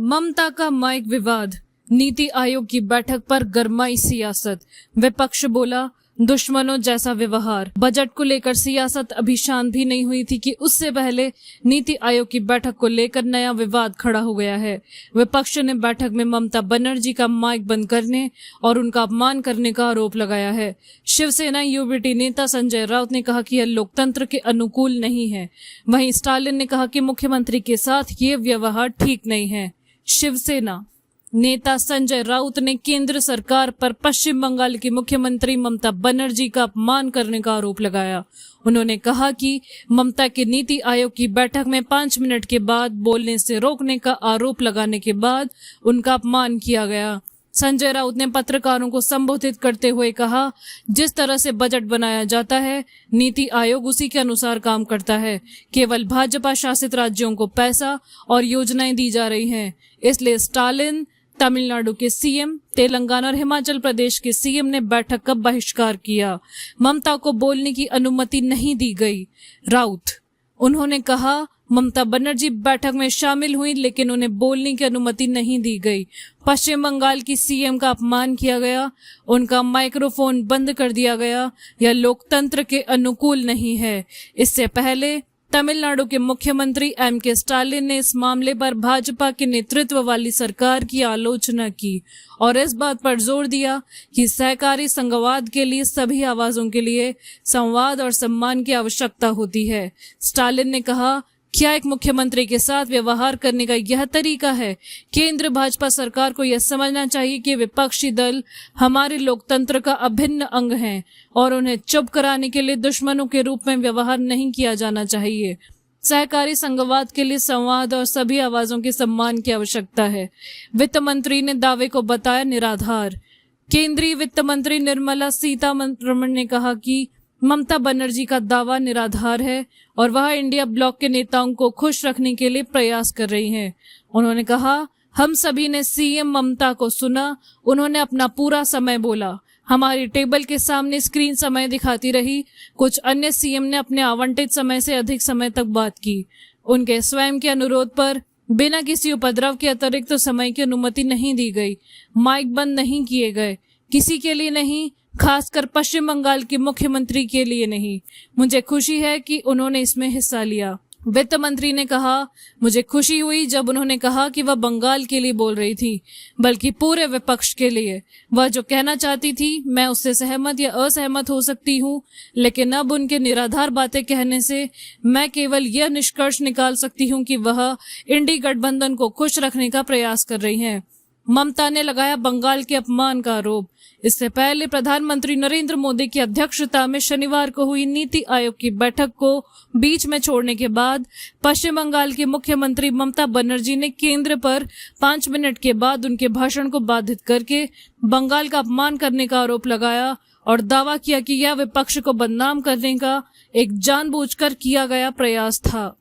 ममता का माइक विवाद, नीति आयोग की बैठक पर गरमाई सियासत। विपक्ष बोला, दुश्मनों जैसा व्यवहार। बजट को लेकर सियासत अभी शांत भी नहीं हुई थी कि उससे पहले नीति आयोग की बैठक को लेकर नया विवाद खड़ा हो गया है। विपक्ष ने बैठक में ममता बनर्जी का माइक बंद करने और उनका अपमान करने का आरोप लगाया है। शिवसेना यूबीटी नेता संजय राउत ने कहा कि यह लोकतंत्र के अनुकूल नहीं है। वहीं स्टालिन ने कहा कि मुख्यमंत्री के साथ ये व्यवहार ठीक नहीं है। शिवसेना नेता संजय राउत ने केंद्र सरकार पर पश्चिम बंगाल की मुख्यमंत्री ममता बनर्जी का अपमान करने का आरोप लगाया। उन्होंने कहा कि ममता के नीति आयोग की बैठक में 5 मिनट के बाद बोलने से रोकने का आरोप लगाने के बाद उनका अपमान किया गया। संजय राउत ने पत्रकारों को संबोधित करते हुए कहा, जिस तरह से बजट बनाया जाता है, नीति आयोग उसी के अनुसार काम करता है। केवल भाजपा शासित राज्यों को पैसा और योजनाएं दी जा रही हैं। इसलिए स्टालिन, तमिलनाडु के सीएम, तेलंगाना और हिमाचल प्रदेश के सीएम ने बैठक का बहिष्कार किया। ममता को बोलने की अनुमति नहीं दी गई। राउत उन्होंने कहा, ममता बनर्जी बैठक में शामिल हुई लेकिन उन्हें बोलने की अनुमति नहीं दी गई। पश्चिम बंगाल की सीएम का अपमान किया गया, उनका माइक्रोफोन बंद कर दिया गया। यह लोकतंत्र के अनुकूल नहीं है। इससे पहले तमिलनाडु के मुख्यमंत्री एम.के. स्टालिन ने इस मामले पर भाजपा के नेतृत्व वाली सरकार की आलोचना की और इस बात पर जोर दिया कि सहकारी संघवाद के लिए सभी आवाजों के लिए संवाद और सम्मान की आवश्यकता होती है। स्टालिन ने कहा, क्या एक मुख्यमंत्री के साथ व्यवहार करने का यह तरीका है? केंद्र भाजपा सरकार को यह समझना चाहिए कि विपक्षी दल हमारे लोकतंत्र का अभिन्न अंग हैं और उन्हें चुप कराने के लिए दुश्मनों के रूप में व्यवहार नहीं किया जाना चाहिए। सहकारी संघवाद के लिए संवाद और सभी आवाजों के सम्मान की आवश्यकता है। वित्त मंत्री ने दावे को बताया निराधार। केंद्रीय वित्त मंत्री निर्मला सीतारमण ने कहा कि ममता बनर्जी का दावा निराधार है और वह इंडिया ब्लॉक के नेताओं को खुश रखने के लिए प्रयास कर रही हैं। उन्होंने कहा, हम सभी ने सीएम ममता को सुना, उन्होंने अपना पूरा समय बोला। हमारी टेबल के सामने स्क्रीन समय दिखाती रही। कुछ अन्य सीएम ने अपने आवंटित समय से अधिक समय तक बात की। उनके स्वयं के अनुरोध पर बिना किसी उपद्रव के अतिरिक्त समय की अनुमति नहीं दी गई। माइक बंद नहीं किए गए, किसी के लिए नहीं, खासकर पश्चिम बंगाल के मुख्यमंत्री के लिए नहीं। मुझे खुशी है कि उन्होंने इसमें हिस्सा लिया। वित्त मंत्री ने कहा, मुझे खुशी हुई जब उन्होंने कहा कि वह बंगाल के लिए बोल रही थी, बल्कि पूरे विपक्ष के लिए। वह जो कहना चाहती थी, मैं उससे सहमत या असहमत हो सकती हूँ, लेकिन अब उनके निराधार बातें कहने से मैं केवल यह निष्कर्ष निकाल सकती हूँ कि वह इंडी गठबंधन को खुश रखने का प्रयास कर रही हैं। ममता ने लगाया बंगाल के अपमान का आरोप। इससे पहले प्रधानमंत्री नरेंद्र मोदी की अध्यक्षता में शनिवार को हुई नीति आयोग की बैठक को बीच में छोड़ने के बाद पश्चिम बंगाल की मुख्यमंत्री ममता बनर्जी ने केंद्र पर 5 मिनट के बाद उनके भाषण को बाधित करके बंगाल का अपमान करने का आरोप लगाया और दावा किया कि यह विपक्ष को बदनाम करने का एक जानबूझकर किया गया प्रयास था।